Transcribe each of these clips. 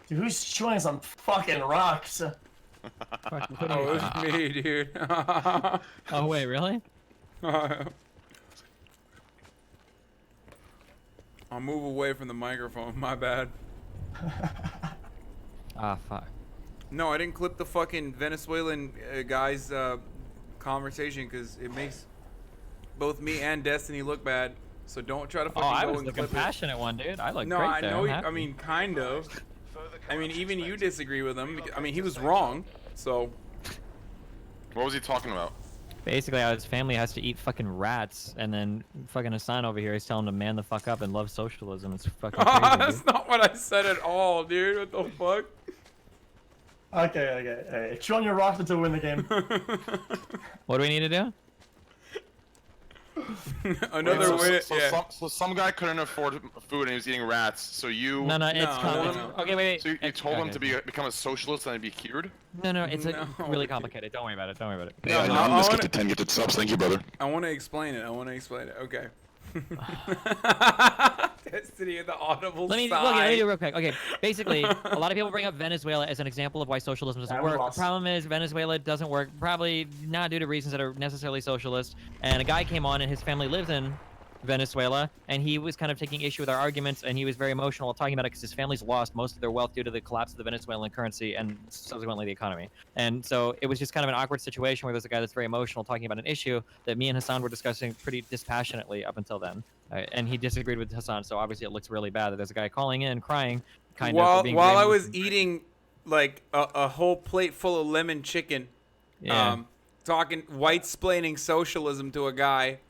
Dude, who's chewing some fucking rocks? Fuck, Oh, it's me, dude. oh wait, really? I'll move away from the microphone. My bad. Ah, fuck. No, I didn't clip the fucking Venezuelan guy's conversation because it makes both me and Destiny look bad. So don't try to fucking I go was and the clip it. compassionate one, dude. I look No, great I there. know. I'm happy. I mean, kind of. I mean, even you disagree with him. I mean, he was wrong. So. What was he talking about? Basically, how his family has to eat fucking rats, and then fucking Hasan over here is telling him to man the fuck up and love socialism. It's fucking crazy, That's dude. not what I said at all, dude. What the fuck? Okay. Hey, chew on your rocks until we win the game. What do we need to do? Another way. Yeah. So some guy couldn't afford food and he was eating rats. So you. No, it's no. okay. Wait. So you told him to become a socialist and be cured? No, it's No. really complicated. Don't worry about it. Yeah, No, no, I let's wanna- get to 10, get to subs. Thank you, brother. I want to explain it. Okay. Destiny in the audible Let me sigh. do it real quick. Okay, basically, a lot of people bring up Venezuela as an example of why socialism doesn't Yeah, we work. lost. The problem is Venezuela doesn't work, probably not due to reasons that are necessarily socialist. And a guy came on, and his family lives in Venezuela, and he was kind of taking issue with our arguments, and he was very emotional while talking about it because his family's lost most of their wealth due to the collapse of the Venezuelan currency and subsequently the economy. And so it was just kind of an awkward situation where there's a guy that's very emotional talking about an issue that me and Hasan were discussing pretty dispassionately up until then. And he disagreed with Hasan, so obviously it looks really bad that there's a guy calling in crying, kind of. For being While very I was emotional. eating like a whole plate full of lemon chicken, Yeah. talking white-splaining socialism to a guy.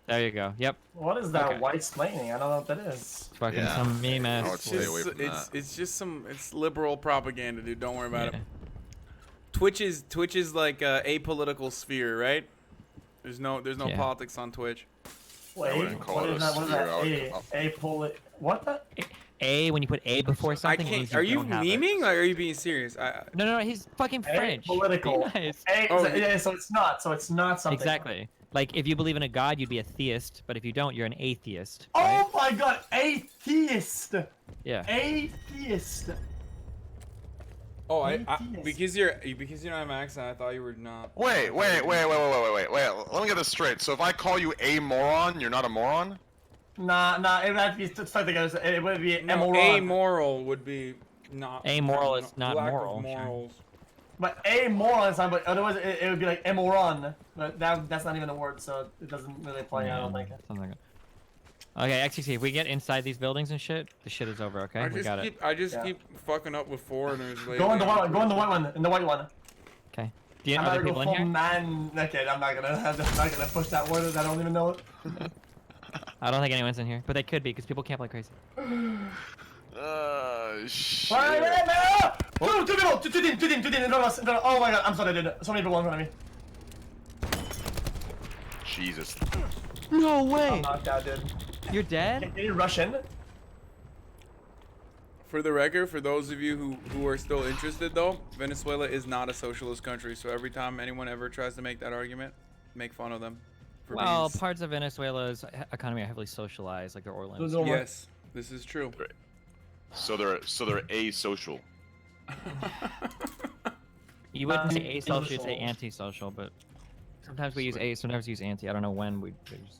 There you go. Yep. What is that Okay. white splaining? I don't know what that is. Fucking Yeah. some meme I would ass. stay away from that. It's just it's liberal propaganda, dude. Don't worry about Yeah. it. Twitch is like a apolitical sphere, right? There's no Yeah. politics on Twitch. Wait, wouldn't call what it is a that? What is that? sphere. What the? A, when you put A before I something, it can't. means Are you don't have it. memeing? Like, are you being serious? No, he's fucking French. Political. Be nice. Oh, Yeah, so it's not. So it's not something. Exactly. Like, if you believe in a god, you'd be a theist, but if you don't, you're an atheist. Oh Right? my god, atheist. Yeah. Atheist. Oh, Atheist. because you don't have an accent, I thought you were not. Wait. Let me get this straight. So if I call you a moron, you're not a moron? Nah, it would have to be something else. It would be No, immoral. amoral would be not. Amoral is not lack of moral, sure. morals. But amoral is not, but otherwise it would be like immoron. But that's not even a word, so it doesn't really apply. I don't think. Something like that. Okay, XQC, if we get inside these buildings and shit, the shit is over, okay? We got it. I just Yeah. keep fucking up with foreigners. Go in the white one. Go in the white one. In the white one. Okay. Do you I'm know not other gonna people go in full here? man naked. I'm not gonna push that word. I don't even know it. I don't think anyone's in here, but they could be because people camp like crazy. Shit. Alright, man! Two people! Two team! In front of us! Oh my god, I'm sorry, dude. So many people in front of me. Jesus. No I'm way! knocked out, dude. You're dead? Can you rush in? For the record, for those of you who are still interested, though, Venezuela is not a socialist country. So every time anyone ever tries to make that argument, make fun of them. For Well, being parts of Venezuela's economy are heavily socialized, like their oil Those industry. are- yes, this is true. So they're asocial. You wouldn't say asocial, you'd Antisocial. say antisocial, but sometimes we use a, sometimes we use anti. I don't know when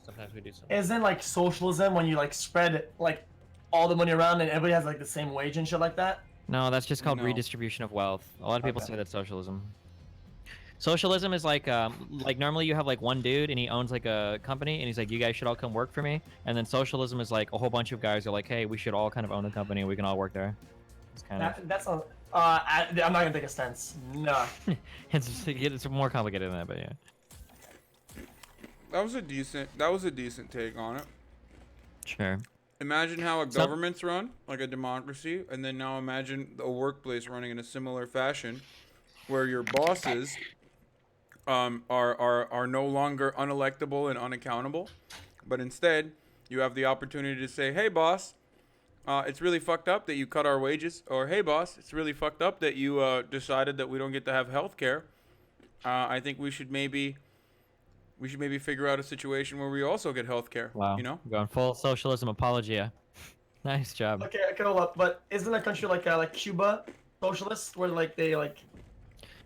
sometimes we do something. Isn't like socialism when you like spread like all the money around and everybody has like the same wage and shit like that? No, that's just called No. redistribution of wealth. A lot of people Okay. say that's socialism. Socialism is like normally you have like one dude and he owns like a company and he's like, you guys should all come work for me. And then socialism is like a whole bunch of guys are like, hey, we should all kind of own the company and we can all work there. It's kind of That's not. I'm not gonna take a stance. No. it's more complicated than that, but yeah. That was a decent take on it. Sure. Imagine how a So- government's run, like a democracy, and then now imagine a workplace running in a similar fashion, where your bosses are no longer unelectable and unaccountable, but instead you have the opportunity to say, "Hey, boss, it's really fucked up that you cut our wages," or "Hey, boss, it's really fucked up that you decided that we don't get to have health care. I think we should maybe figure out a situation where we also get health care." Wow. You know? Going full socialism apologia. Nice job. Okay, hold up. But isn't a country like Cuba socialist, where like they like?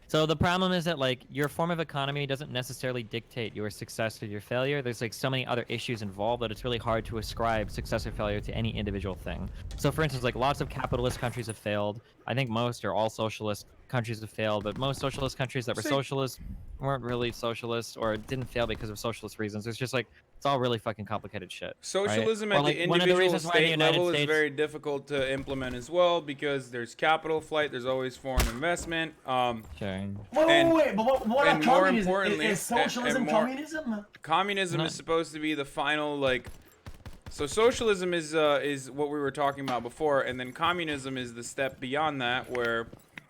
So the problem is that like your form of economy doesn't necessarily dictate your success or your failure. There's like so many other issues involved that it's really hard to ascribe success or failure to any individual thing. So for instance, like lots of capitalist countries have failed. I think most or all socialist countries have failed, but most socialist countries that were socialist weren't really socialist or didn't fail because of socialist reasons. It's just like it's all really fucking complicated shit. Socialism right? at Or, the like, one of the individual reasons why the state United level is States- very difficult to implement as well because there's capital flight, there's always foreign investment. Sure. Wait, but what and are more communism? importantly- Is socialism and more- communism? Communism is supposed to be the final like. So socialism is what we were talking about before, and then communism is the step beyond that, where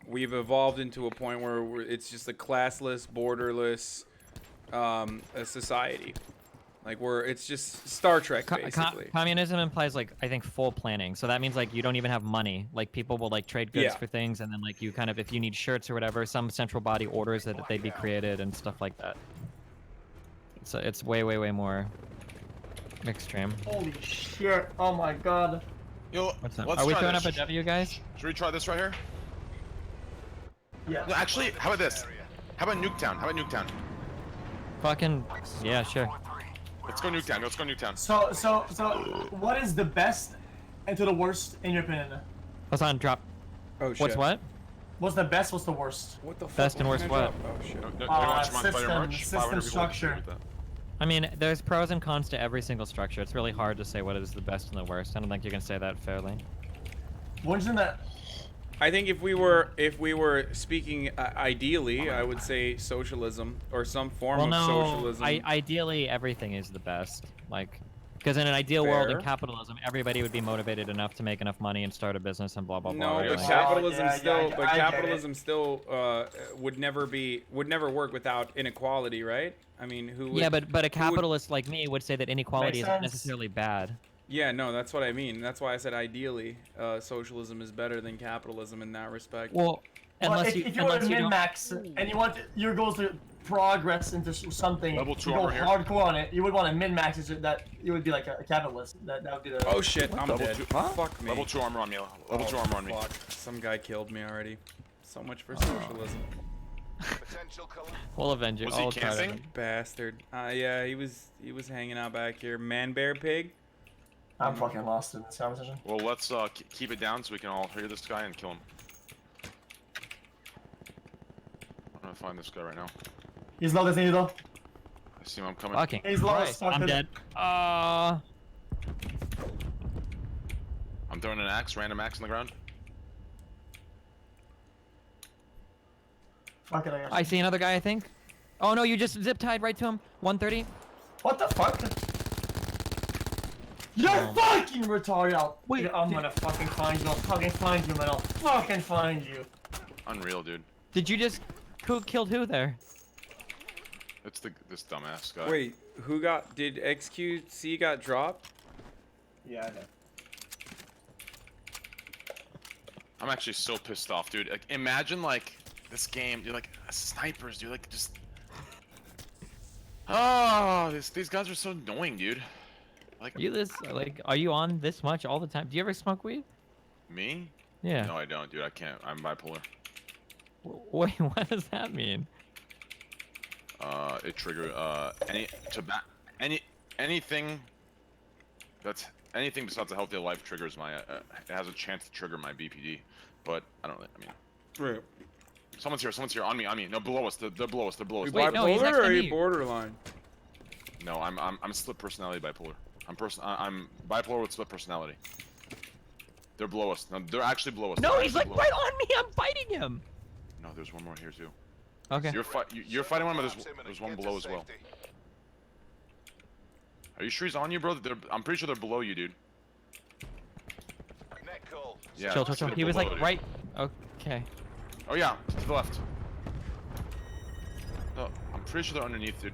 we've evolved into a point where it's just a classless, borderless a society. Like it's just Star Trek basically. Communism implies like I think full planning. So that means like you don't even have money. Like people will like trade goods for things, and then like you kind of if you need shirts or whatever, some central body orders that they be created and stuff like that. So it's way more extreme. Holy shit! Oh my god. Yo, What's up? let's Are we try throwing this. up a W, guys? Should we try this right here? Yeah. No, actually, how about this? How about Nuketown? How about Nuketown? Fucking yeah, sure. Let's go Nuketown. Let's go Nuketown. So, what is the best and to the worst in your opinion? Hasan, drop. Oh shit. What's what? What's the best? What's the worst? What the fuck? Best and worst what? Oh shit. System structure. I mean, there's pros and cons to every single structure. It's really hard to say what is the best and the worst. I don't think you can say that fairly. What's in that? I think if we were speaking ideally, I would say socialism or some form Well, of no, socialism. ideally everything is the best. Like, because in an ideal world in Fair. capitalism, everybody would be motivated enough to make enough money and start a business and blah blah blah. No, right? but Like- capitalism Yeah, still, yeah, but I get it. capitalism still would never work without inequality, right? I mean, who? Would, yeah, but a who would- capitalist like me would say that inequality Makes isn't sense. necessarily bad. Yeah, no, that's what I mean. That's why I said ideally, socialism is better than capitalism in that respect. Well, Well, unless if you unless want to you don't- min-max and you want your goals to progress into something, Level you 2 go armor here. hardcore on it, you would want to min-max it so that you would be like a capitalist. That would be the. Oh shit, I'm Level dead. 2. Fuck me. Level 2 armor on me. Level 2 armor on me. Fuck. Some guy killed me already. So much for socialism. we'll avenge you. Was he I'll try to camping? avenge you. Bastard. Yeah, he was hanging out back here. Man, bear, pig. I'm fucking lost in this conversation. Well, let's keep it down so we can all hear this guy and kill him. I'm gonna find this guy right now. He's low, doesn't he, though? I see him. I'm coming. Fucking He's lost. Christ, I'm dead. I'm throwing an axe, random axe on the ground. Fuck it, I guess. I see another guy, I think. Oh no, you just zip tied right to him. 130. What the fuck? You're fucking retarded! Wait, I'm gonna fucking find you. I'll fucking find you, man. I'll fucking find you. Unreal, dude. Did you just who killed who there? It's this dumbass guy. Wait, did XQC got dropped? Yeah, I know. I'm actually so pissed off, dude. Like, imagine like this game, dude. Like snipers, dude. Like just. Oh, these guys are so annoying, dude. Like Are you on this much all the time? Do you ever smoke weed? me? Yeah. No, I don't, dude. I can't. I'm bipolar. Wait, what does that mean? It trigger anything besides a healthy life triggers my. It has a chance to trigger my BPD, but I don't. I mean, Right. someone's here. Someone's here. On me. No, below us. They're below us. You Wait, bipolar no, he's or next to are you me. borderline? No, I'm split personality bipolar. I'm bipolar with split personality. They're below us. No, they're actually below us. No, They're he's actually like below right us. on me. I'm fighting him. No, there's one more here too. Okay. You're fighting one, but there's one below as well. Are you sure he's on you, bro? I'm pretty sure they're below you, dude. Yeah. Chill. they're He was below, like dude. right. Okay. Oh yeah, to the left. No, I'm pretty sure they're underneath, dude.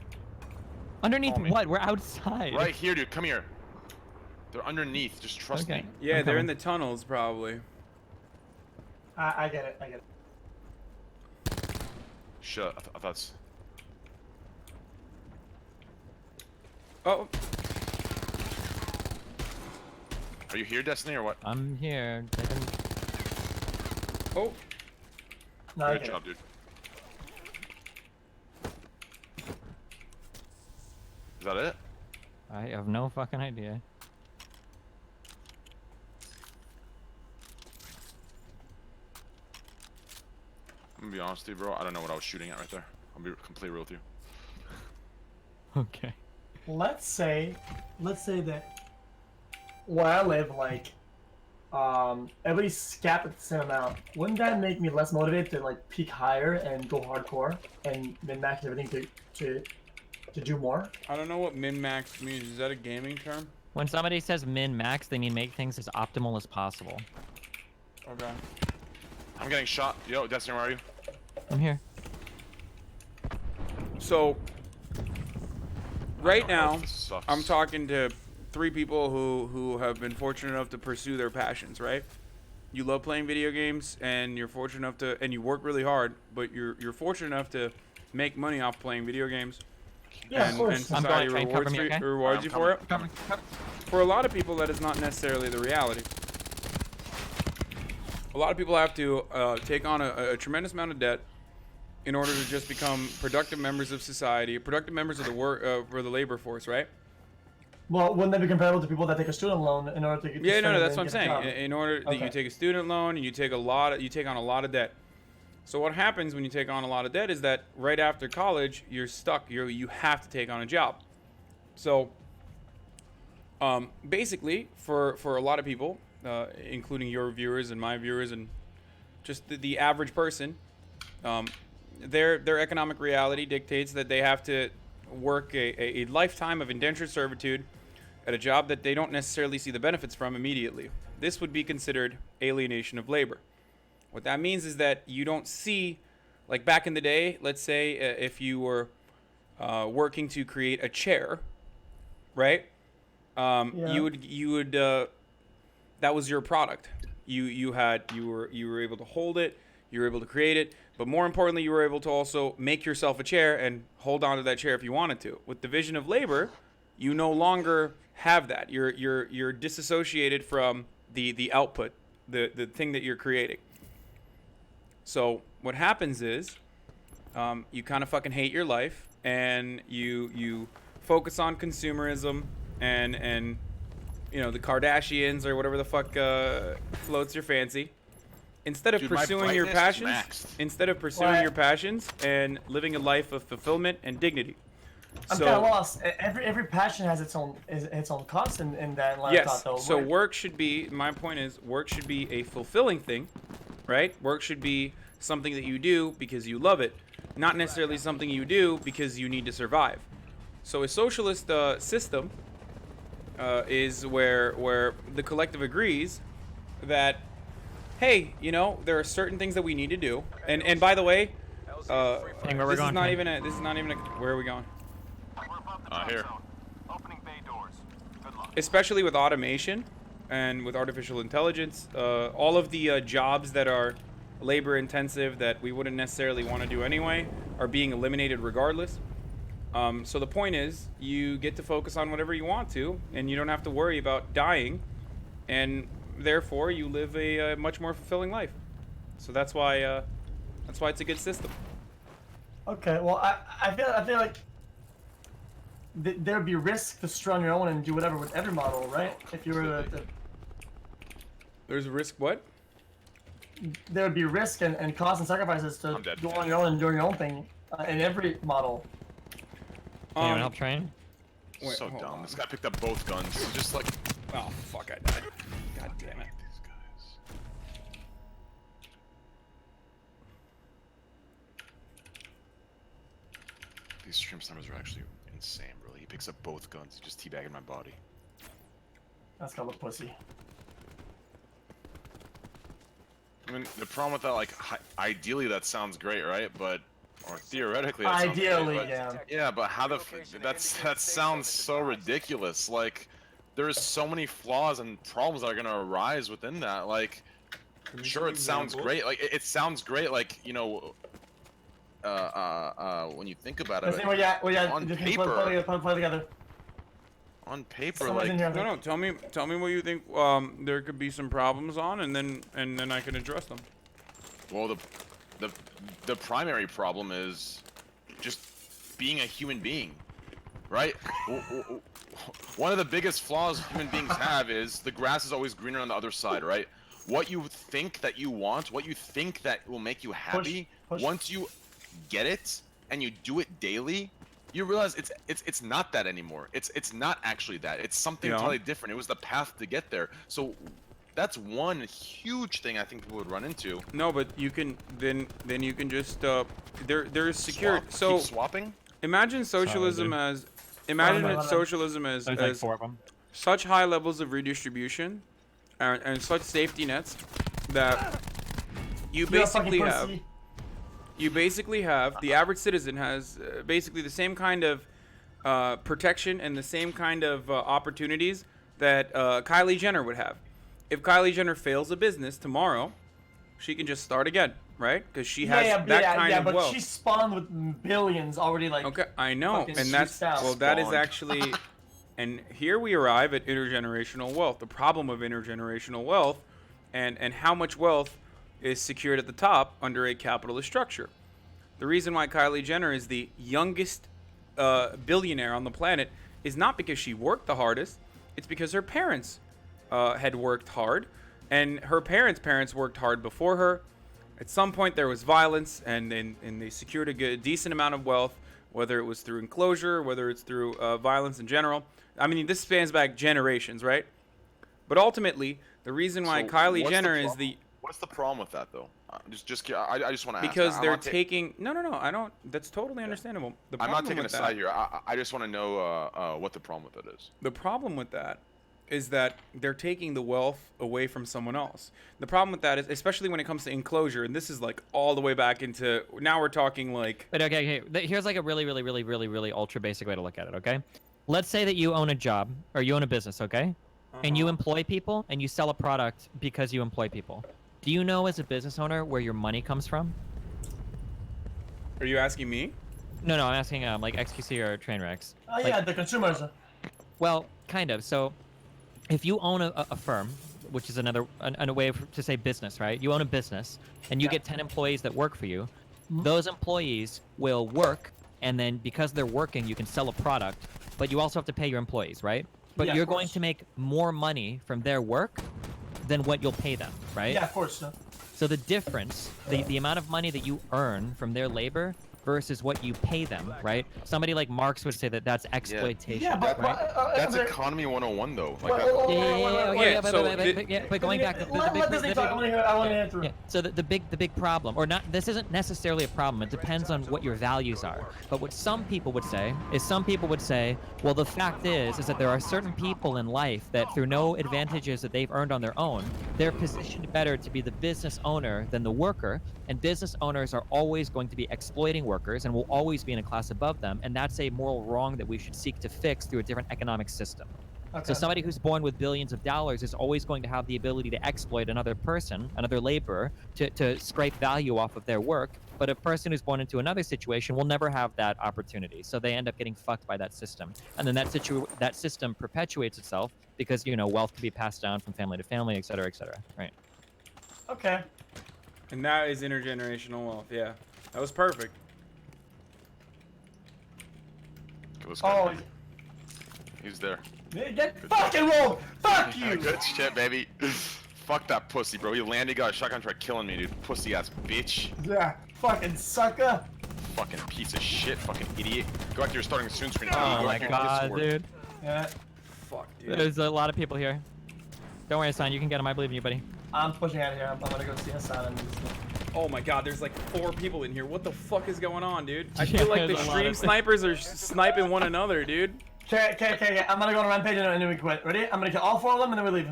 Underneath Follow me. what? We're outside. Right here, dude. Come here. They're underneath. Just trust Okay. me. Yeah, I'm they're in coming. the tunnels probably. I get it. I get it. Shit, I thought that's. Oh, Are you here, Destiny, or what? I'm here. Oh, No, Good okay. job, dude. Is that it? I have no fucking idea. I'm gonna be honest with you, bro. I don't know what I was shooting at right there. I'll be completely real with you. Okay. Let's say that where I live, like, everybody's capped at the same amount. Wouldn't that make me less motivated to like peak higher and go hardcore and min-max everything to do more? I don't know what min-max means. Is that a gaming term? When somebody says min-max, they mean make things as optimal as possible. Okay. I'm getting shot. Yo, Destiny, where are you? I'm here. So, right I don't know now, if this sucks. I'm talking to 3 people who have been fortunate enough to pursue their passions, right? You love playing video games, and you're fortunate enough to, and you work really hard, but you're fortunate enough to make money off playing video games. Yeah, of and course. I'm society going, Train, cover me, okay? rewards I'm you for it. coming. For a lot of people, that is not necessarily the reality. A lot of people have to take on a tremendous amount of debt in order to just become productive members of society, productive members of the work for the labor force, right? Well, wouldn't that be comparable to people that take a student loan in order to get? Yeah, to no, spend that's and what I'm get a saying. job? In order that you Okay. take a student loan and you take on a lot of debt. So what happens when you take on a lot of debt is that right after college, you're stuck. You have to take on a job. So basically, for a lot of people, including your viewers and my viewers and just the average person, their economic reality dictates that they have to work a lifetime of indentured servitude at a job that they don't necessarily see the benefits from immediately. This would be considered alienation of labor. What that means is that you don't see, like back in the day, let's say if you were working to create a chair, right? You would that was your product. You were able to hold it, you were able to create it, but more importantly, you were able to also make yourself a chair and hold on to that chair if you wanted to. With division of labor, you no longer have that. You're disassociated from the output, the thing that you're creating. So what happens is you kind of fucking hate your life, and you focus on consumerism and you know, the Kardashians or whatever the fuck floats your fancy. Instead of Dude, my pursuing your brightness is passions, maxed. instead of pursuing What? your passions and living a life of fulfillment and dignity. I'm kind of lost. Every passion has its own cost in that line of Yes. thought, though. So work should be. My point is, work should be a fulfilling thing, right? Work should be something that you do because you love it, not necessarily something you do because you need to survive. So a socialist system is where the collective agrees that, hey, you know, there are certain things that we need to do. And by the way, Hang where we're this is going, not Train. even a. This is not even a. Where are we going? Here. Especially with automation and with artificial intelligence, all of the jobs that are labor intensive that we wouldn't necessarily want to do anyway are being eliminated regardless. So the point is, you get to focus on whatever you want to, and you don't have to worry about dying, and therefore you live a much more fulfilling life. So that's why it's a good system. Okay, well, I feel like there'd be risk to start on your own and do whatever with every model, right? If you were to There's a risk. What? there would be risk and cost and sacrifices to I'm dead. go on your own and do your own thing in every model. Anyone help Train? Wait, So hold dumb. on. This guy picked up both guns. He's just like Oh fuck! I died. God damn it. these guys. These stream numbers are actually insane, bro. He picks up both guns, just teabagging my body. That's called a pussy. I mean, the problem with that, like, ideally that sounds great, right? But, or theoretically, that sounds Ideally, great, but, yeah. Yeah, but how the that sounds so ridiculous. Like, there's so many flaws and problems that are gonna arise within that. Like, sure, it sounds great. Like, it sounds great. Like, you know, when you think about Let's it, see what you on just paper. play together. on paper, Someone's in like here. No, tell me what you think there could be some problems on, and then I can address them. well, the primary problem is just being a human being, right? One of the biggest flaws human beings have is the grass is always greener on the other side, right? What you think that you want, what you think that will make you happy, Push. once you get it and you do it daily, you realize it's not that anymore. It's not actually that. It's something Yeah. totally different. It was the path to get there. So that's one huge thing I think people would run into. No, but you can then you can just there's secure. Swap, So keep swapping. imagine socialism dude. as imagine Hold on. socialism There's as like 4 of them. such high levels of redistribution and such safety nets that you You're a fucking basically have. pussy. You basically have the average citizen has basically the same kind of protection and the same kind of opportunities that Kylie Jenner would have. If Kylie Jenner fails a business tomorrow, she can just start again, right? Because she has that kind of but wealth. she spawned with billions already. Like, Okay, I know, fucking and that's juiced out. well, that is Spawned. actually, and here we arrive at intergenerational wealth. The problem of intergenerational wealth, and how much wealth is secured at the top under a capitalist structure. The reason why Kylie Jenner is the youngest billionaire on the planet is not because she worked the hardest. It's because her parents had worked hard, and her parents worked hard before her. At some point, there was violence, and they secured a decent amount of wealth, whether it was through enclosure, whether it's through violence in general. I mean, this spans back generations, right? But ultimately, the reason why So Kylie what's Jenner the is the What's the problem with that, though? I just want to ask. because I'm they're not taking no, I don't. That's totally understandable. The I'm not problem taking a with side that- here. I just want to know what the problem with it is. The problem with that is that they're taking the wealth away from someone else. The problem with that is, especially when it comes to enclosure, and this is like all the way back into now we're talking like But okay, here's like a really ultra basic way to look at it, okay? Let's say that you own a job or you own a business, okay? And you employ people and you sell a product because you employ people. Do you know as a business owner where your money comes from? Are you asking me? No, I'm asking like XQC or Trainwrecks. oh yeah, the consumers. Well, kind of. So if you own a firm, which is another way to say business, right? You own a business and you Yeah. get 10 employees that work for you. Mhm. Those employees will work, and then because they're working, you can sell a product, but you also have to pay your employees, right? But Yeah, of you're going course. to make more money from their work than what you'll pay them, right? Yeah, of course. So the difference, the amount of money that you earn from their labor versus what you pay them, right? Somebody like Marx would say that that's exploitation, Yeah, but right? That's but- economy 101, though. Wait, Like, wait, wait, Yeah, so but going back to let Disney talk. I want to hear through. yeah. So the big problem, or not, this isn't necessarily a problem. It depends on what your values are. But what some people would say, well, the fact is that there are certain people in life that through no advantages that they've earned on their own, they're positioned better to be the business owner than the worker. And business owners are always going to be exploiting workers and will always be in a class above them. And that's a moral wrong that we should seek to fix through a different economic system. Okay. So somebody who's born with billions of dollars is always going to have the ability to exploit another person, another laborer, to scrape value off of their work. But a person who's born into another situation will never have that opportunity. So they end up getting fucked by that system. And then that system perpetuates itself because, you know, wealth can be passed down from family to family, et cetera, right? Okay. and that is intergenerational wealth. Yeah, that was perfect. it was Oh, good. He's there. get fucking rolled. Fuck you. Good shit, baby. Fuck that pussy, bro. He landed, got a shotgun, tried killing me, dude. Pussy ass bitch. Yeah, fucking sucker. Fucking piece of shit. Fucking idiot. Go back to your starting soon screen. Oh Go my back to your god, Discord. dude. Yeah, Fuck, dude. There's a lot of people here. Don't worry, Hassan. You can get him. I believe in you, buddy. I'm pushing out of here. I'm gonna go see Hasan and Oh my god, there's like 4 people in here. What the fuck is going on, dude? I Yeah, feel like the there's a lot stream of- snipers are sniping one another, dude. Okay. I'm gonna go on a rampage and then we quit. Ready? I'm gonna kill all 4 of them and then we leave.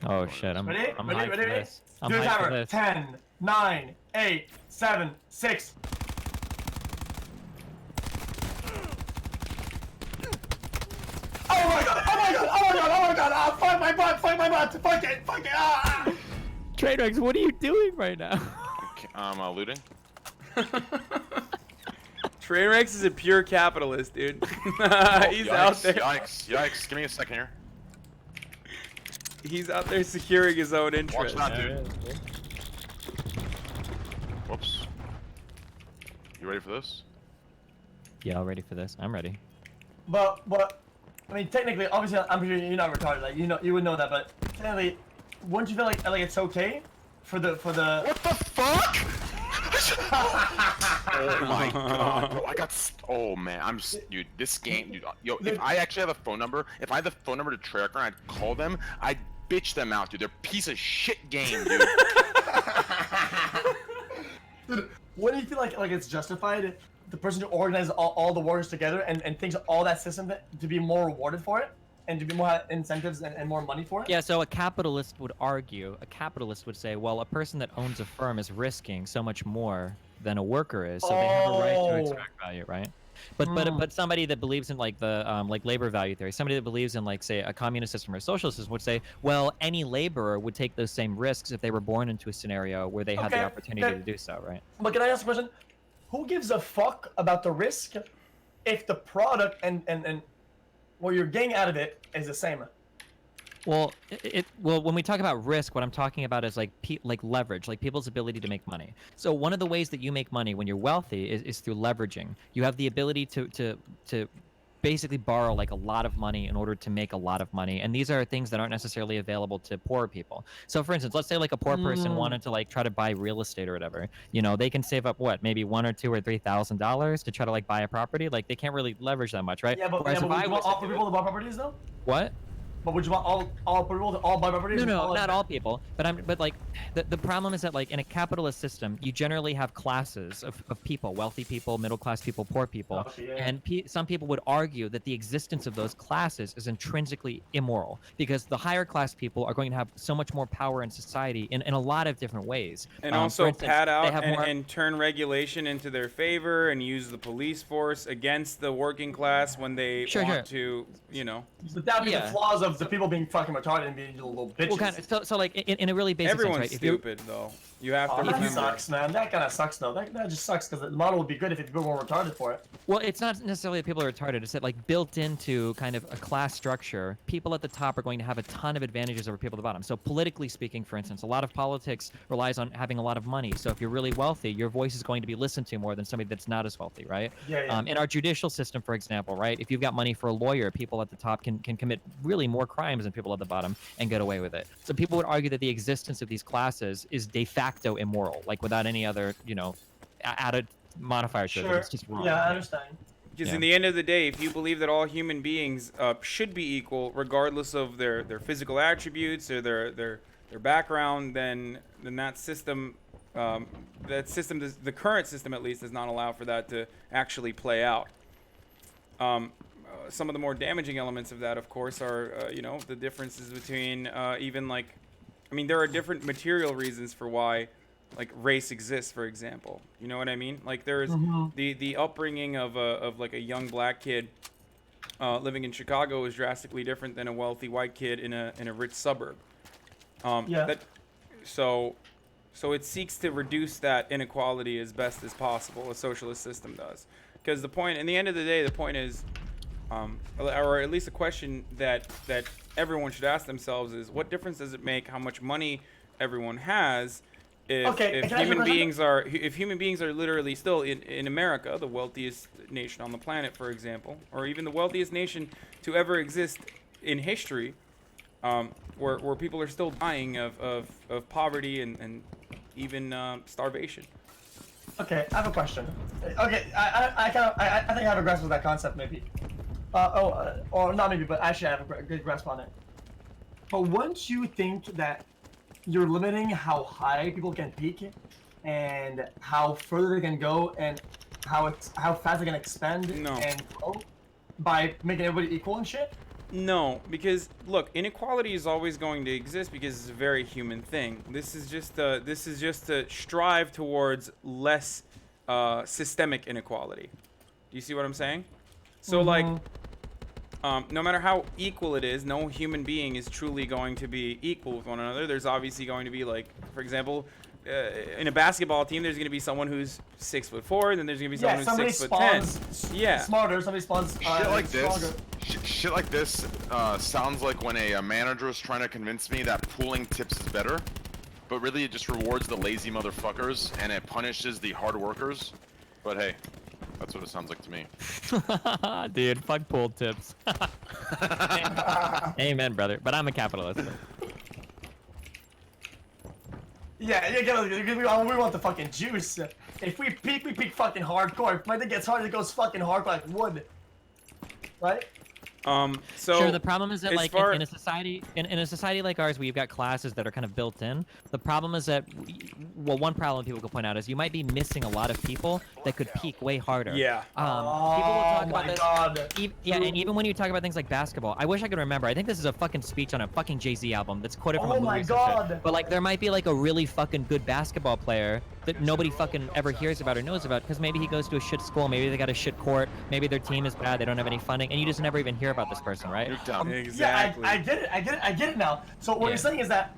Oh shit, I'm Ready? I'm Ready? hyped for Ready? this. I'm Do the hyped for timer. this. 10, 9, 8, 7, 6. Oh my god! Oh my god! Oh my god! Oh my god! Ah, fuck my butt! Fuck my butt! Fuck it! Fuck it! Ah! Trainwrecks, what are you doing right now? Okay, looting. Trainwrecks is a pure capitalist, dude. Oh, He's yikes, out there. Yikes! Give me a second here. He's out there securing his own Watch interests. that, dude. Whoops. You ready for this? Yeah, I'm ready for this. I'm ready. But I mean, technically, obviously, I'm sure you're not retarded. Like you would know that. But technically, wouldn't you feel like it's okay for the What the fuck? Oh my god, bro, oh man, dude, this game, dude, yo, if I actually have a phone number, if I had the phone number to Tracker and I'd call them, I'd bitch them out, dude. They're a piece of shit game, dude. Dude, what do you feel like it's justified? The person who organizes all the workers together and thinks all that system to be more rewarded for it, and to be more incentives and more money for it? Yeah, so a capitalist would say, well, a person that owns a firm is risking so much more than a worker is, so they have a right to extract value, right? But somebody that believes in like the like labor value theory, somebody that believes in like say a communist system or a socialist system would say, well, any laborer would take those same risks if they were born into a scenario where they had the opportunity to do so, right? But can I ask a question? Who gives a fuck about the risk if the product and what you're getting out of it is the same? Well, when we talk about risk, what I'm talking about is like leverage, like people's ability to make money. So one of the ways that you make money when you're wealthy is through leveraging. You have the ability to basically borrow like a lot of money in order to make a lot of money, and these are things that aren't necessarily available to poor people. So for instance, let's say like a poor person wanted to like try to buy real estate or whatever, you know, they can save up what, maybe $1,000 or $2,000 or $3,000 to try to like buy a property. Like they can't really leverage that much, right? Yeah, but would you want all people to buy properties though? What? But would you want all people to all buy properties? No, not all people. But like the problem is that like in a capitalist system, you generally have classes of people: wealthy people, middle class people, poor people. Oh, yeah. And some people would argue that the existence of those classes is intrinsically immoral because the higher class people are going to have so much more power in society in a lot of different ways. And also instance, pad out and turn regulation into their favor and use the police force against the working class when they want to, you know. But that would be the flaws of the people being fucking retarded and being little bitches. Well, kind of, so like in a really basic Everyone's sense, right? stupid though. You have to remember. That sucks, man. That kind of sucks though. That just sucks because the model would be good if people weren't retarded for it. Well, it's not necessarily that people are retarded. It's that like built into kind of a class structure, people at the top are going to have a ton of advantages over people at the bottom. So politically speaking, for instance, a lot of politics relies on having a lot of money. So if you're really wealthy, your voice is going to be listened to more than somebody that's not as wealthy, right? Yeah. In our judicial system, for example, right? If you've got money for a lawyer, people at the top can commit really more crimes than people at the bottom and get away with it. So people would argue that the existence of these classes is de facto immoral, like without any other, you know, added modifier to it. It's just wrong. Yeah, I understand. Because in the end of the day, if you believe that all human beings should be equal, regardless of their physical attributes or their background, then that system, the current system at least, does not allow for that to actually play out. Some of the more damaging elements of that, of course, are you know, the differences between even like, I mean, there are different material reasons for why like race exists, for example. You know what I mean? Like there's the upbringing of like a young black kid living in Chicago is drastically different than a wealthy white kid in a rich suburb. So it seeks to reduce that inequality as best as possible. A socialist system does, because the point, in the end of the day, the point is, or at least a question that everyone should ask themselves is, what difference does it make how much money everyone has if human beings are literally still in America, the wealthiest nation on the planet, for example, or even the wealthiest nation to ever exist in history, where people are still dying of poverty and even starvation. Okay, I have a question. Okay, I think I have a grasp of that concept, maybe. Or not maybe, but actually I have a good grasp on it. But once you think that you're limiting how high people can peak, and how further they can go, and how fast they can expand and grow by making everybody equal and shit? No, because look, inequality is always going to exist because it's a very human thing. This is just to strive towards less systemic inequality. Do you see what I'm saying? So like, no matter how equal it is, no human being is truly going to be equal with one another. There's obviously going to be, like, for example, in a basketball team, there's gonna be someone who's 6'4", and then there's gonna be someone who's somebody 6'10". spawns Yeah. smarter, somebody spawns Shit like stronger. this. Shit like this sounds like when a manager is trying to convince me that pooling tips is better, but really it just rewards the lazy motherfuckers and it punishes the hard workers. But hey, that's what it sounds like to me. Dude, fuck pool tips. Amen, brother. But I'm a capitalist. Yeah, we want the fucking juice. If we peak fucking hardcore. If my thing gets hard, it goes fucking hardcore like wood. Right? So Sure, the problem is that as like far- in a society like ours where you've got classes that are kind of built in, the problem is that one problem people could point out is you might be missing a lot of people that could peak way harder. Yeah. People will talk about my this. God. Yeah, and even when you talk about things like basketball, I wish I could remember. I think this is a fucking speech on a fucking Jay-Z album that's quoted from a Oh movie. my or some shit. God. But like, there might be like a really fucking good basketball player that nobody fucking ever hears about or knows about because maybe he goes to a shit school, maybe they got a shit court, maybe their team is bad, they don't have any funding, and you just never even hear about this person, right? Nuke down. Exactly. Yeah, I get it now. So what Yeah. you're saying is that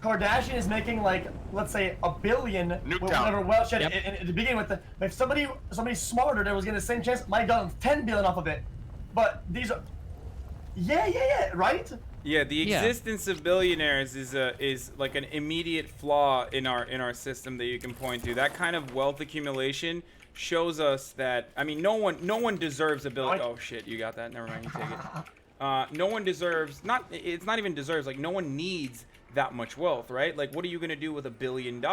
Kardashian is making like, let's say, $1 billion with Nuketown. whatever wealth she had Yep. in the beginning with the. If somebody smarter that was getting the same chance, might got 10 billion off of it. But these are. Yeah, right. Yeah, the Yeah. existence of billionaires is like an immediate flaw in our system that you can point to. That kind of wealth accumulation shows us that, I mean, no one deserves a billion. Oh shit, you got that? Never mind, you take it. No one deserves, it's not even deserves, like no one needs that much wealth, right? Like what are you gonna do with $1 billion,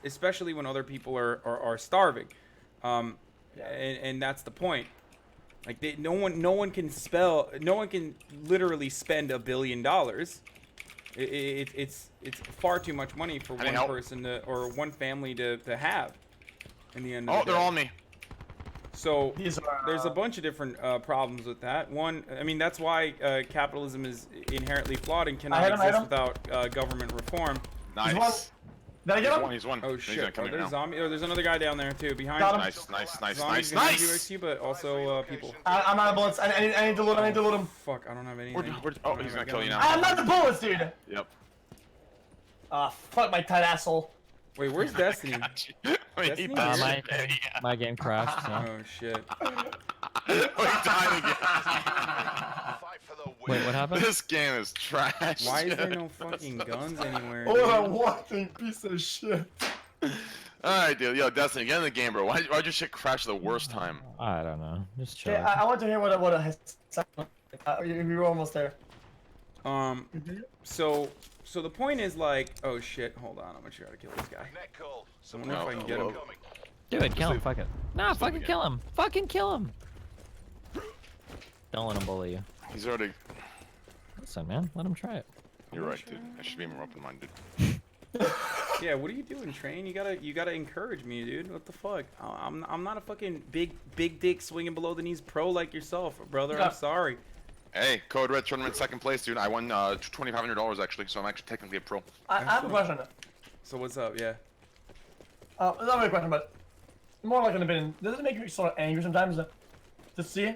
especially when other people are starving? And that's the point. Like no one can literally spend $1 billion. It's far too much money for one person or one family to have. In the end of Oh, the day. they're on me. So These are, there's a bunch of different problems with that. One, I mean, that's why capitalism is inherently flawed and cannot exist without government reform. Nice. Did I get him? He's one. Oh He's shit! gonna come here There's now. zombie. Oh, there's another guy down there too, behind. Got him. Nice. Zombies behind you, XQ, but also people. I'm out of bullets. I need to loot him. Fuck! I don't have anything. Oh, he's gonna kill you now. I'm out of bullets, dude. Yep. Fuck my tight asshole. Wait, where's Destiny? Got you. Wait, he Destiny? My game crashed. So. Oh shit! he died again. Wait, what happened? This game is trash. Why is there no fucking guns anywhere? What a dude? walking piece of shit. Alright, dude. Yo, Destiny, get in the game, bro. Why'd your shit crash the worst time? I don't know. Just chill. Okay, I want to hear what has. We were almost there. So the point is like, oh shit, hold on, I'm gonna try to kill this guy. I wonder if I can get him. Do it, kill him, fuck it. Nah, fucking kill him. Fucking kill him. Don't let him bully you. He's already. Listen, man, let him try it. You're right, dude. I should be more open-minded. Yeah, what are you doing, Train? You gotta encourage me, dude. What the fuck? I'm not a fucking big dick swinging below the knees pro like yourself, brother. I'm sorry. Hey, Code Red tournament second place, dude. I won $2,500 actually, so I'm actually technically a pro. I have a question. So what's up? Yeah. It's not really a question, but more like an opinion. Does it make you sort of angry sometimes to see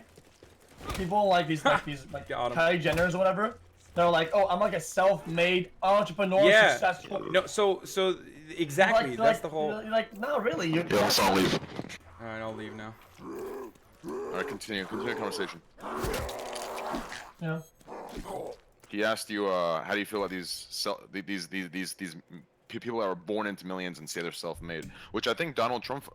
people like these Got him. Kylie Jenners or whatever? They're like, oh, I'm like a self-made entrepreneur, Yeah. successful. No. So exactly. That's the whole. You're like, no, really. You're, I'll leave. All right, I'll leave now. Alright, continue the conversation. Yeah. He asked you, how do you feel about these people that are born into millions and say they're self-made? Which I think Donald Trump.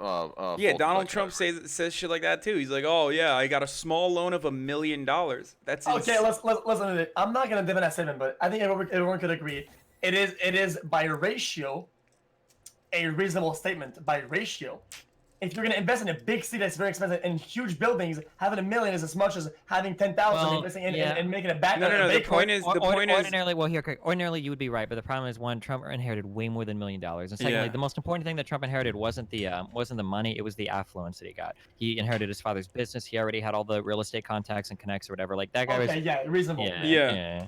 Yeah, Donald Trump says shit like that too. He's like, oh yeah, I got a small loan of $1 million. That's Okay, let's listen to it. I'm not gonna div in that statement, but I think everyone could agree. It is by ratio a reasonable statement by ratio. If you're gonna invest in a big city that's very expensive and huge buildings, having $1 million is as much as having 10,000 investing in making a back. No. The point is, ordinarily, well, here, Craig, ordinarily you would be right, but the problem is, one, Trump inherited way more than $1 million, and secondly, Yeah. the most important thing that Trump inherited wasn't the money, it was the affluence that he got. He inherited his father's business. He already had all the real estate contacts and connects or whatever. Like that guy was. Okay, yeah, reasonable. Yeah.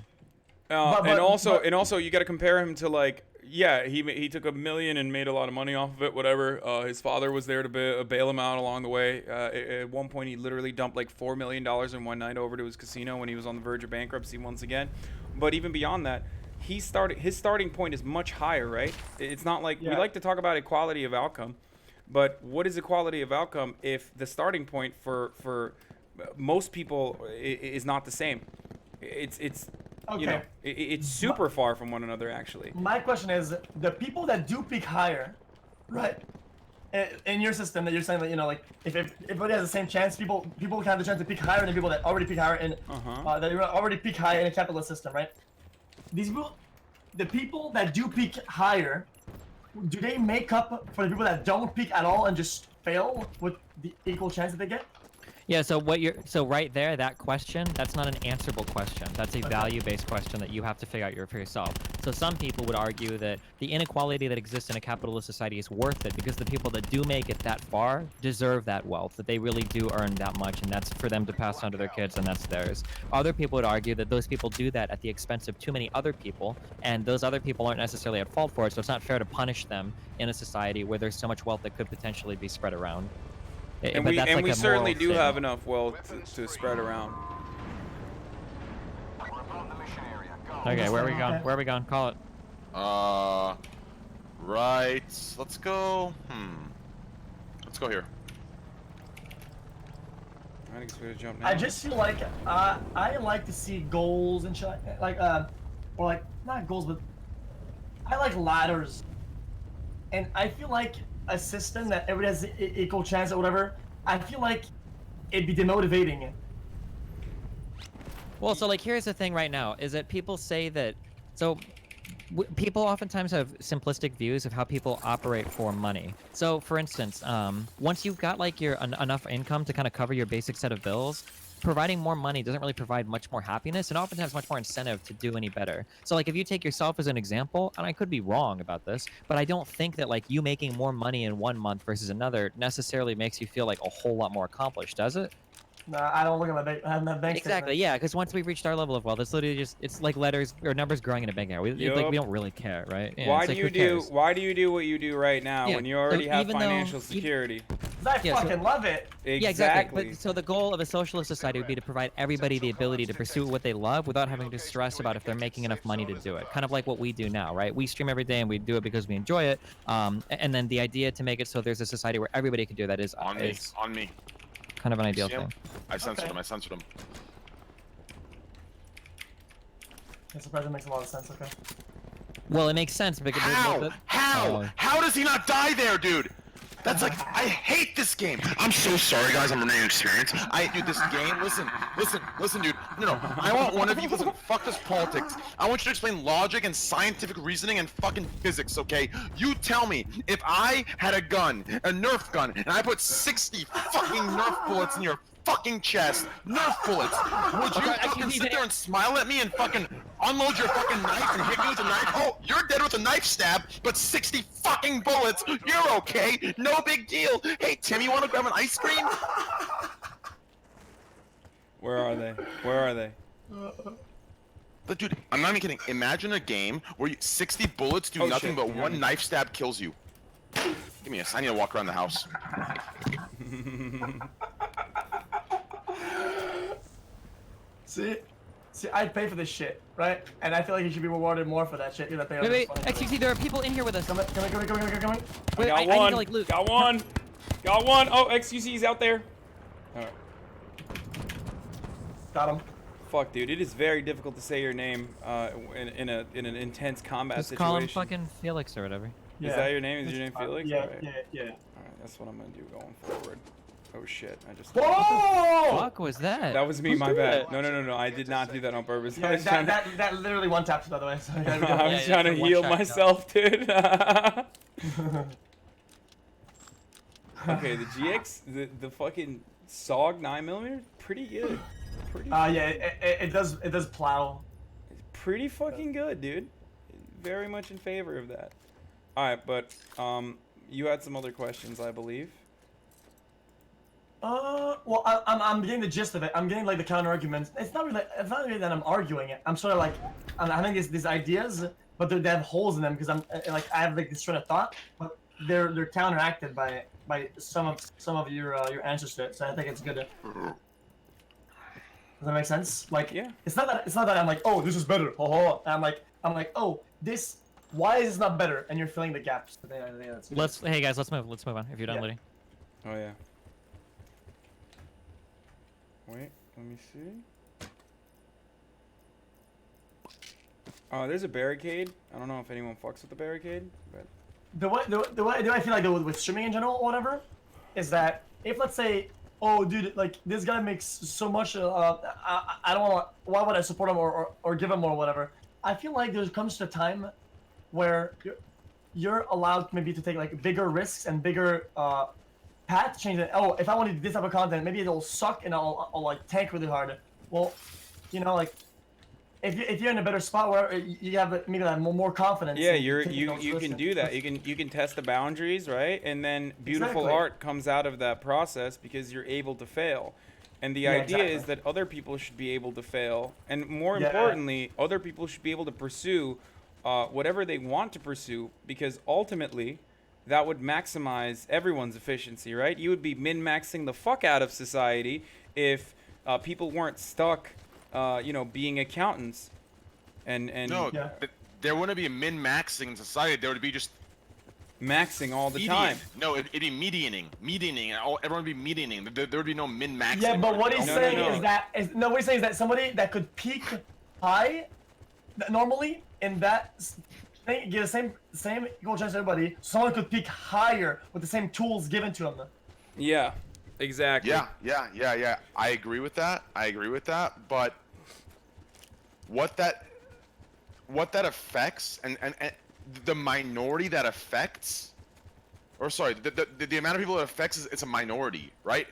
And also you got to compare him to like, yeah, he took $1 million and made a lot of money off of it. Whatever. His father was there to bail him out along the way. At one point, he literally dumped like $4 million in one night over to his casino when he was on the verge of bankruptcy once again. But even beyond that, his starting point is much higher, right? It's not like we like to talk about equality of outcome, but what is equality of outcome if the starting point for most people is not the same? It's Okay. you know, it's super far from one another actually. My question is, the people that do peak higher, right? In your system that you're saying that, you know, like if everybody has the same chance, people can have the chance to peak higher than people that already peak higher in that already peak high in a capitalist system, right? These people, the people that do peak higher, do they make up for the people that don't peak at all and just fail with the equal chance that they get? Yeah, so right there, that question, that's not an answerable question. That's a value-based question that you have to figure out for yourself. So some people would argue that the inequality that exists in a capitalist society is worth it because the people that do make it that far deserve that wealth, that they really do earn that much, and that's for them to pass on to their kids, and that's theirs. Other people would argue that those people do that at the expense of too many other people, and those other people aren't necessarily at fault for it, so it's not fair to punish them in a society where there's so much wealth that could potentially be spread around. And we certainly do have enough wealth to spread around. Okay, where are we going? Where are we going? Call it. Right. Let's go. Let's go here. I guess we gotta jump now. I just feel like I like to see goals and shit like or like not goals, but I like ladders, and I feel like a system that everybody has equal chance or whatever, I feel like it'd be demotivating. Well, so like here's the thing right now is that people say that people oftentimes have simplistic views of how people operate for money. So for instance, once you've got like your enough income to kind of cover your basic set of bills, providing more money doesn't really provide much more happiness and oftentimes much more incentive to do any better. So like if you take yourself as an example, and I could be wrong about this, but I don't think that like you making more money in one month versus another necessarily makes you feel like a whole lot more accomplished, does it? No, I don't look at my bank. I have my bank Exactly, statement. yeah, because once we've reached our level of wealth, it's literally it's like letters or numbers growing in a bank account. Like we don't really care, right? Yeah, why it's do like, you why do you do what you do right now when you already have financial security? I fucking love it. Exactly. Yeah, exactly. But, so the goal of a socialist society would be to provide everybody the ability to pursue what they love without having to stress about if they're making enough money to do it. Kind of like what we do now, right? We stream every day and we do it because we enjoy it. And then the idea to make it so there's a society where everybody can do that is on me. Kind of an ideal thing. I censored him. I censored him. I'm surprised it makes a lot of sense. Okay. Well, it makes sense because How does he not die there, dude? That's like, I hate this game. I'm so sorry, guys. I'm running experience. Dude, this game. Listen, dude. No. I want one of you. Listen, fuck this politics. I want you to explain logic and scientific reasoning and fucking physics, okay? You tell me, if I had a gun, a Nerf gun, and I put 60 fucking Nerf bullets in your fucking chest, Nerf bullets, would you fucking sit there and smile at me and fucking unload your fucking knife and hit me with a knife? Oh, you're dead with a knife stab, but 60 fucking bullets, you're okay, no big deal. Hey, Tim, you want to grab an ice cream? Where are they? Where are they? But dude, I'm not even kidding. Imagine a game where 60 bullets do nothing but one knife stab kills you. Give me a second. I need to walk around the house. See, I'd pay for this shit, right? And I feel like you should be rewarded more for that shit. Wait, XQC, there are people in here with us. Come on. Wait, I need got one. to, like, loot. Got one. Got one. Oh, XQC's out there. Alright. Got him. Fuck, dude. It is very difficult to say your name in an intense combat Just situation. call him fucking Felix or whatever. Is that your name? Is your name Felix? Yeah, Alright. yeah. Alright, that's what I'm gonna do going forward. Oh shit, I just... Whoa! Fuck was that? That was me, my bad. No, I did not do that on purpose. Yeah, that literally one tapped, by the way. So I was trying to heal myself, dude. Okay, the GX, the fucking SOG 9mm, pretty good. Yeah, it does plow. It's pretty fucking good, dude. Very much in favor of that. Alright, but you had some other questions, I believe. Well, I'm getting the gist of it. I'm getting like the counter arguments. It's not really that I'm arguing it. I'm sort of like I'm having these ideas, but they have holes in them because I have like this train of thought, but they're counteracted by some of your answers to it. So I think it's good. Does that make sense? Like, Yeah. it's not that I'm like, oh, this is better. Oh, I'm like, oh, this. Why is this not better? And you're filling the gaps. I think that's Hey guys, let's move. Let's move on. If you're done Yeah. looting. Oh yeah. Wait, let me see. Oh, there's a barricade. I don't know if anyone fucks with the barricade, but the way I feel like with streaming in general or whatever is that if let's say, oh dude, like this guy makes so much, I don't want, why would I support him or give him or whatever. I feel like there comes to a time where you're allowed maybe to take like bigger risks and bigger path to change it. Oh, if I want to do this type of content, maybe it'll suck and I'll like tank really hard. Well, you know, like if you're in a better spot where you have maybe like more confidence. yeah, in you taking those risks can and- do that. You can test the boundaries, right? And then beautiful Exactly. art comes out of that process because you're able to fail. And the Yeah, idea is exactly. that other people should be able to fail, and more Yeah. importantly, other people should be able to pursue whatever they want to pursue, because ultimately, that would maximize everyone's efficiency, right? You would be min-maxing the fuck out of society if people weren't stuck, being accountants. And No, Yeah. there wouldn't be a min-maxing in society. There would be just maxing all the median. time. No, it'd be medianing. Everyone would be medianing. There would be no min-maxing. Yeah, but what he's No, saying no. what he's saying is that somebody that could peak high normally in that thing, get the same equal chance to everybody. Someone could peak higher with the same tools given to them. Yeah, exactly. Yeah. I agree with that. But what that affects and the minority that affects, or sorry, the amount of people that affects is it's a minority, right?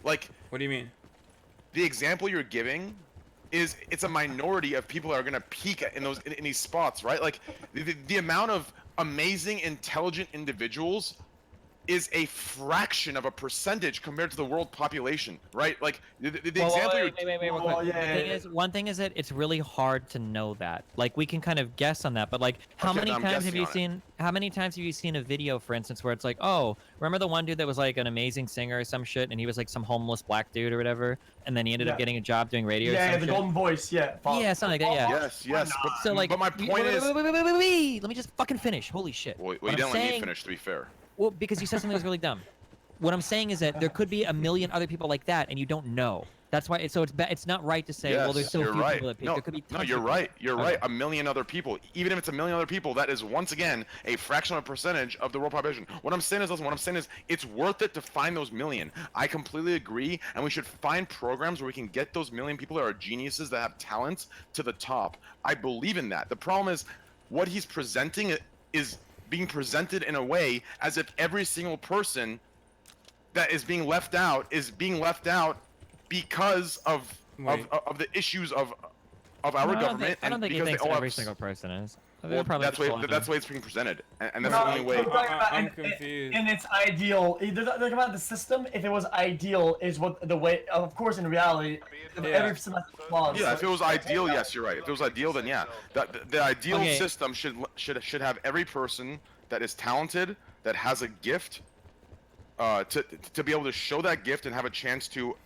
Like What do you mean? the example you're giving is it's a minority of people that are gonna peak in these spots, right? Like the amount of amazing, intelligent individuals is a fraction of a percentage compared to the world population, right? Like the example you're Wait, real Well, quick. yeah, One thing is that it's really hard to know that. Like we can kind of guess on that, but like how Okay, many I'm times have guessing you on it. seen? How many times have you seen a video, for instance, where it's like, oh, remember the one dude that was like an amazing singer or some shit, and he was like some homeless black dude or whatever, and then he ended up Yeah. getting a job doing radio. or Yeah, some the shit? golden voice. Yeah. Yeah, something like that. Yeah. yes, So like, but my point is, wait, let me just fucking finish. Holy shit. well, you What I'm didn't let me saying- finish. To be fair. Well, because you said something that was really dumb. What I'm saying is that there could be a million other people like that, and you don't know. That's why. It's not right to say, well, there's so you're few right. people that peak. No, There could be. no, tons you're of right. people. You're Okay. right. A million other people. Even if it's a million other people, that is once again a fraction of a percentage of the world population. What I'm saying is, listen. What I'm saying is, it's worth it to find those million. I completely agree, and we should find programs where we can get those million people that are geniuses that have talents to the top. I believe in that. The problem is, what he's presenting is being presented in a way as if every single person that is being left out because of the issues of our No, I don't government, think- I don't and think he because thinks they all every have single person is. well, They're probably that's just the all way it's being presented, and that's No, the only way. we're talking about I'm in- confused. In its ideal, they're talking about the system. If it was ideal, is what the way. Of course, in reality, Yeah. every semester flaws. Yeah, if it was ideal, yes, you're right. If it was ideal, then yeah, the ideal Okay. system should have every person that is talented, that has a gift, to be able to show that gift and have a chance to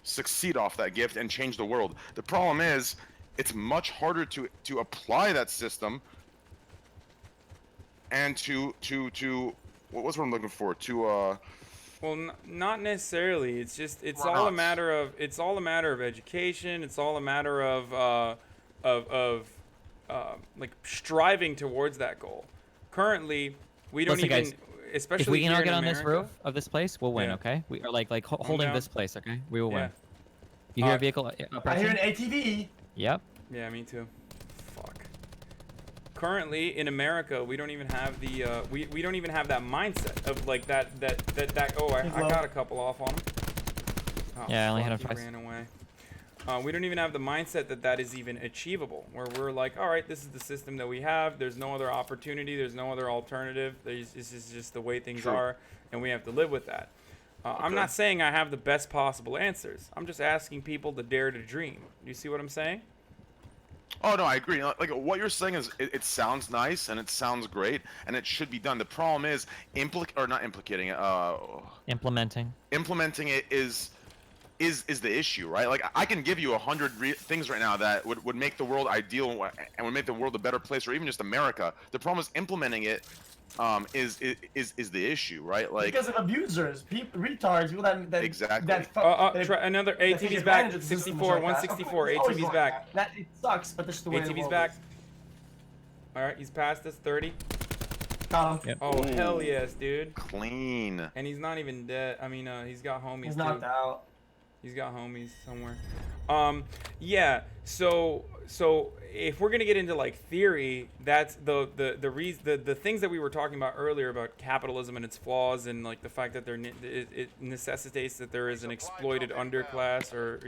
succeed off that gift and change the world. The problem is, it's much harder to apply that system and to what was what I'm looking for to Well, not necessarily. It's just it's Why all a not? matter of education. It's all a matter of like striving towards that goal. Currently, we don't Listen, even, guys, especially If we can here all in get on this America- roof of this place, we'll win. Yeah. Okay? We are like holding down. this place. Okay? We will Yeah. win. You hear Uh, a vehicle I hear approaching? an ATV. Yep. Yeah, me too. Fuck. Currently in America, we don't even have the we don't even have that mindset of like that. Oh, I got a couple off on him. Oh, Yeah, I only hit fuck, him he twice. ran away. We don't even have the mindset that is even achievable. Where we're like, all right, this is the system that we have. There's no other opportunity. There's no other alternative. This is just the way things True. are, and we have to live with that. I'm Okay. not saying I have the best possible answers. I'm just asking people to dare to dream. You see what I'm saying? Oh no, I agree. Like what you're saying is, it sounds nice and it sounds great and it should be done. The problem is implementing it Implementing. is is the issue, right? Like I can give you 100 things right now that would make the world ideal and would make the world a better place, or even just America. The problem is implementing it is the issue, right? Like because of abusers, retards, people that exactly. Try another ATV's back. 64, 164. ATV's back. That it sucks, but this is the way. ATV's back. All right, he's past us. 30. Got him. Yep. Oh hell yes, dude. Clean. And he's not even dead. I mean, he's got homies He's too. knocked out. He's got homies somewhere. Yeah. So if we're gonna get into like theory, that's the things that we were talking about earlier about capitalism and its flaws, and like the fact that it necessitates that there is an exploited underclass, or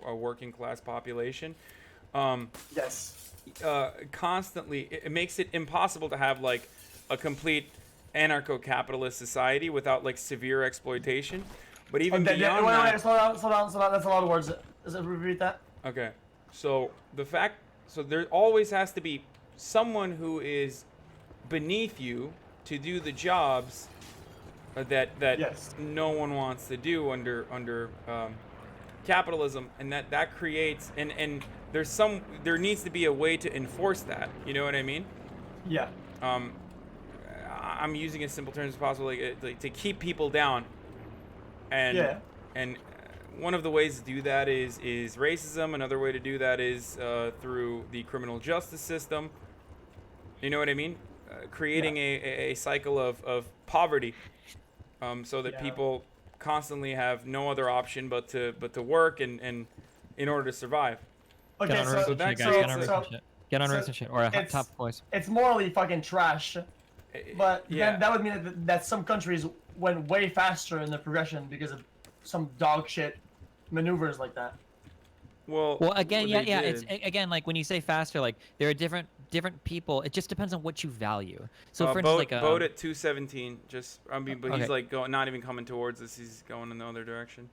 a working class population. Yes. Constantly, it makes it impossible to have like a complete anarcho-capitalist society without like severe exploitation. But even beyond that, wait, slow down. That's a lot of words. Does it repeat that? okay. So there always has to be someone who is beneath you to do the jobs that Yes. no one wants to do under capitalism, and that creates and there needs to be a way to enforce that. You know what I mean? Yeah. I'm using as simple terms as possible, like to keep people down. And Yeah. and one of the ways to do that is racism. Another way to do that is through the criminal justice system. You know what I mean? Creating a cycle of poverty, so that people constantly have no other option but to work and in order to survive. Okay, Get on so roofs and shit, guys. Get on roofs and shit. Get on so roofs and shit. Or it's- top boys. it's morally fucking trash. But Yeah. then that would mean that some countries went way faster in the progression because of some dog shit maneuvers like that. Well, Again, what yeah. they It's did- again, like when you say faster, like there are different people. It just depends on what you value. So for boat, instance, like boat at 217. But he's Okay. like not even coming towards us. He's going in the other direction.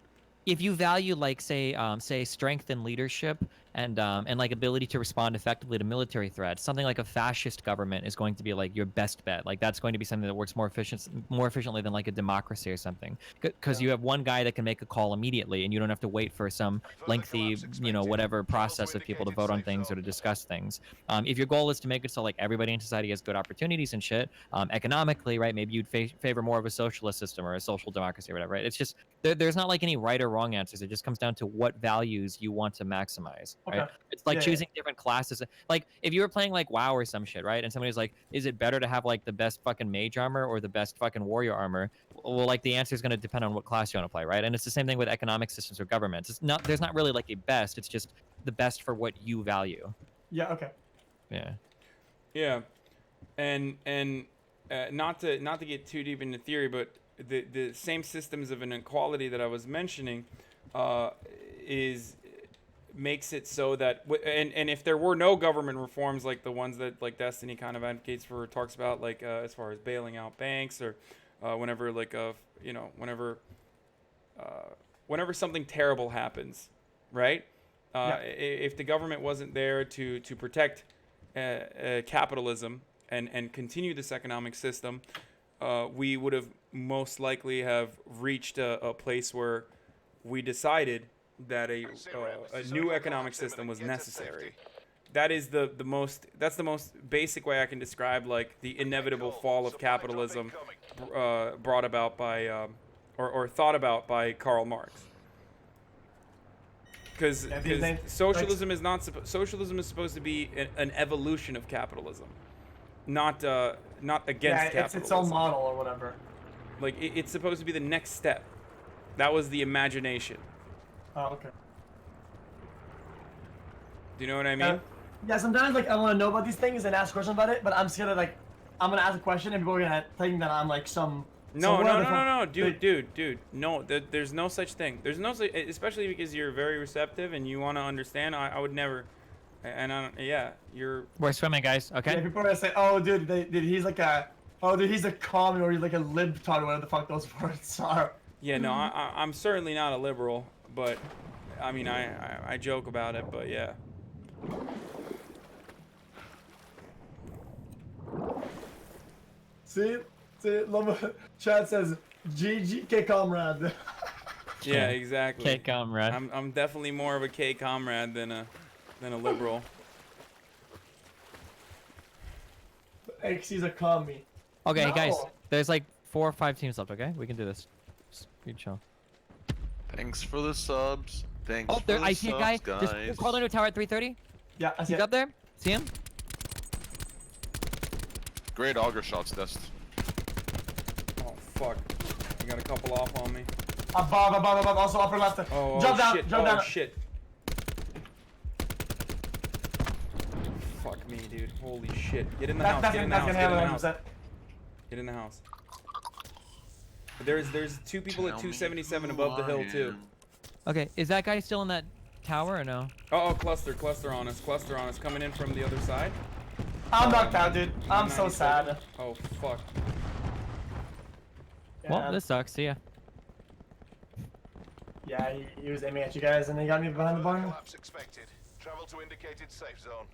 if you value like say strength and leadership and like ability to respond effectively to military threats, something like a fascist government is going to be like your best bet. Like that's going to be something that works more efficiently than like a democracy or something, because you have one guy that can make a call immediately and you don't have to wait for some lengthy whatever process of people to vote on things or to discuss things. If your goal is to make it so like everybody in society has good opportunities and shit, economically, right, maybe you'd favor more of a socialist system or a social democracy or whatever, right? It's just there's not like any right or wrong answers. It just comes down to what values you want to maximize, right? Okay. It's like Yeah, choosing different classes. Like if you were playing like WoW or some shit, right? And somebody's like, is it better to have like the best fucking mage armor or the best fucking warrior armor? Well, like the answer is going to depend on what class you want to play, right? And it's the same thing with economic systems or governments. There's not really like a best. It's just the best for what you value. Yeah. Okay. Yeah. Yeah, and not to get too deep into theory, but the same systems of inequality that I was mentioning makes it so that and if there were no government reforms like the ones that like Destiny kind of advocates for, talks about, like as far as bailing out banks, or whenever like whenever something terrible happens, right? If the government wasn't there to protect capitalism and continue this economic system, we would have most likely have reached a place where we decided that a new economic system was necessary. That is the most basic way I can describe like the inevitable fall of capitalism brought about by or thought about by Karl Marx. Because socialism is not socialism is supposed to be an evolution of capitalism, not against capitalism. It's its own model or whatever. Like it's supposed to be the next step. That was the imagination. Oh, okay. Do you know what I mean? Yeah, sometimes like I want to know about these things and ask questions about it, but I'm scared of like I'm gonna ask a question and people are gonna think that I'm like some. No, dude. No, there's no such thing. There's no such, especially because you're very receptive and you want to understand. I would never, and I don't, yeah, you're. We're swimming, guys. Okay. Yeah, people are gonna say, "Oh, dude, he's like a, oh, dude, he's a commie or he's like a libtard, whatever the fuck those words are." Yeah, no, I'm certainly not a liberal, but I mean, I joke about it, but yeah. See, Chad says, "GG, comrade." Yeah, exactly. K comrade. I'm definitely more of a K comrade than a liberal. XC's a commie. Okay, No. guys, there's like 4 or 5 teams left. Okay, we can do this. Just you chill. Thanks for the subs. Thanks Oh, for there, the I see a guy. subs, Just guys. crawled into a tower at 330. Yeah, I see He's it. up there. See him? Great auger shots, Dust. Oh fuck! I got a couple off on me. Above, also upper left. Oh, Jump down, shit! jump Oh down. shit! Fuck me, dude! Holy shit! Get in the house! Get in the house! Get in the house! Get in the house! But there's 2 people at 277 above the hill too. Okay, is that guy still in that tower or no? Oh, cluster on us! Cluster on us! Coming in from the other side. I'm knocked out, dude. I'm so 197. sad. Oh fuck! Well, Yeah. this sucks. See ya. Yeah, he was aiming at you guys and he got me behind the barn. Collapse expected. Travel to indicated safe zone.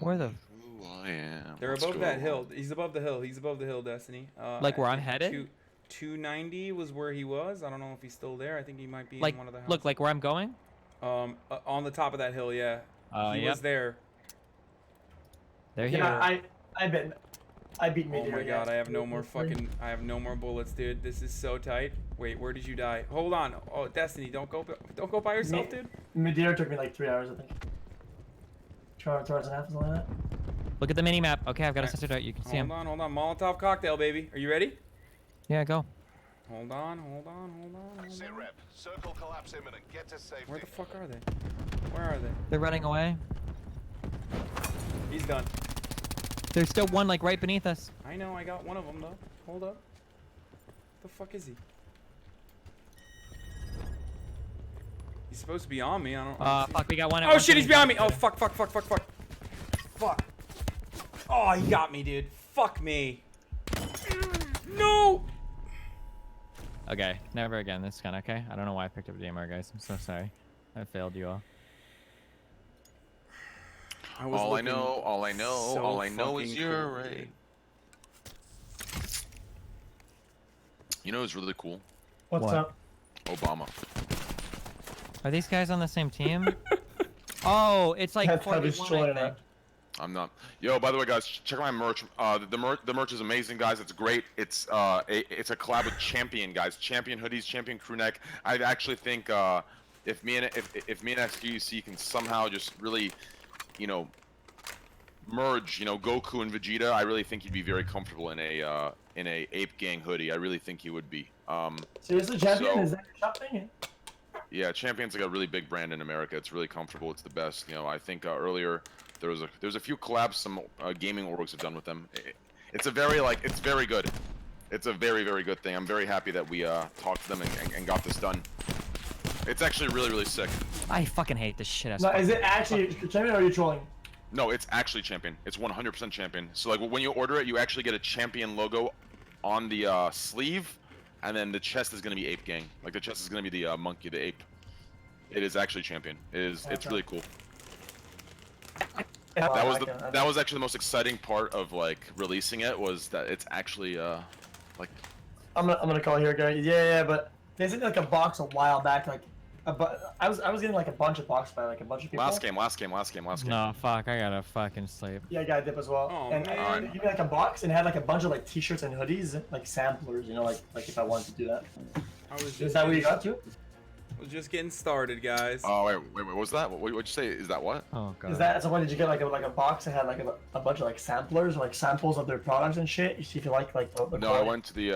Where the? Who I am. They're Let's above go. that hill. He's above the hill. He's above the hill, Destiny. Like where I I'm think headed? 290 was where he was. I don't know if he's still there. I think he might be Like, in one of the houses. look, like where I'm going? On the top of that hill, yeah. He Yep. was there. They're here. Yeah, I beat me. Oh my god, I have no more bullets, dude. This is so tight. Wait, where did you die? Hold on. Oh, Destiny, don't go by yourself, dude. Midir took me like 3 hours, I think. 2 hours and a half, something like that. Look at the mini map. Okay, I've got a Alright. sensor dart. You can see him. Hold on. Molotov cocktail, baby. Are you ready? Yeah, go. Hold on. Sit rep. Circle collapse imminent. Get to safety. Where the fuck are they? Where are they? They're running away. He's done. There's still one like right beneath us. I know, I got one of them though. Hold up. The fuck is he? He's supposed to be on me. I don't. Fuck, we got one. At Oh shit, he's 120. behind me. Oh fuck. Fuck. Oh, he got me, dude. Fuck me. No. Okay, never again. This gun, okay? I don't know why I picked up DMR, guys. I'm so sorry. I failed you all. All I know is you're cool, right. You know what's really cool? What's What? up? Obama. Are these guys on the same team? Oh, it's like That's how we 41, destroyed I it. think. I'm not. Yo, by the way, guys, check out my merch. The merch is amazing, guys. It's great. It's a collab with Champion, guys. Champion hoodies, Champion crew neck. I actually think if me and XQC can somehow just really, you know, merge, you know, Goku and Vegeta, I really think he'd be very comfortable in a Ape Gang hoodie. I really think he would be. Seriously, champion? So- Is that your shop thing? Yeah, Champion's like a really big brand in America. It's really comfortable. It's the best. You know, I think earlier there was a few collabs some gaming orgs have done with them. It's a very it's very good. It's a very good thing. I'm very happy that we talked to them and got this done. It's actually really sick. I fucking hate this shit. No, is it actually champion or are you trolling? No, it's actually Champion. It's 100% Champion. So like when you order it, you actually get a Champion logo on the sleeve. And then the chest is gonna be Ape Gang. Like the chest is gonna be the monkey, the ape. It is actually Champion. It's really cool. That was actually the most exciting part of like releasing it was that it's actually like. I'm gonna call here, guy. Yeah, but they sent like a box a while back, like. I was getting like a bunch of boxes by like a bunch of people. Last game. No, fuck. I gotta fucking sleep. Yeah, I got a dip as well. Oh, and man. they gave me like a box and it had like a bunch of like t-shirts and hoodies, like samplers, you know, like if I wanted to do that. I was Is just that what you got to? was just getting started, guys. Oh wait, what was that? What'd you say? Is that what? Oh god. Is that so? What did you get? Like a box that had like a bunch of like samplers, like samples of their products and shit. You see if you like the No, I quality. went to the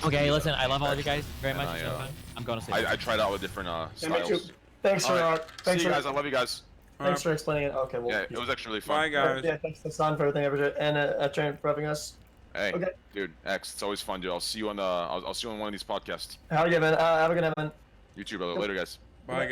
Okay, the, listen. I love all of you guys very and much. I, It's so fun. I'm going to sleep. I tried out with different Yeah, me too. styles. Thanks for Alright, thanks see you for guys. I love you guys. thanks for explaining it. Okay, well. Yeah, it was actually really fun. Bye, guys. Yeah, thanks to Sun for everything, and Train for having us. Hey, Okay. dude, X, it's always fun, dude. I'll see you on I'll see you on one of these podcasts. How are you, man? Have a good night, man. You too, brother. Later, guys. Bye, guys.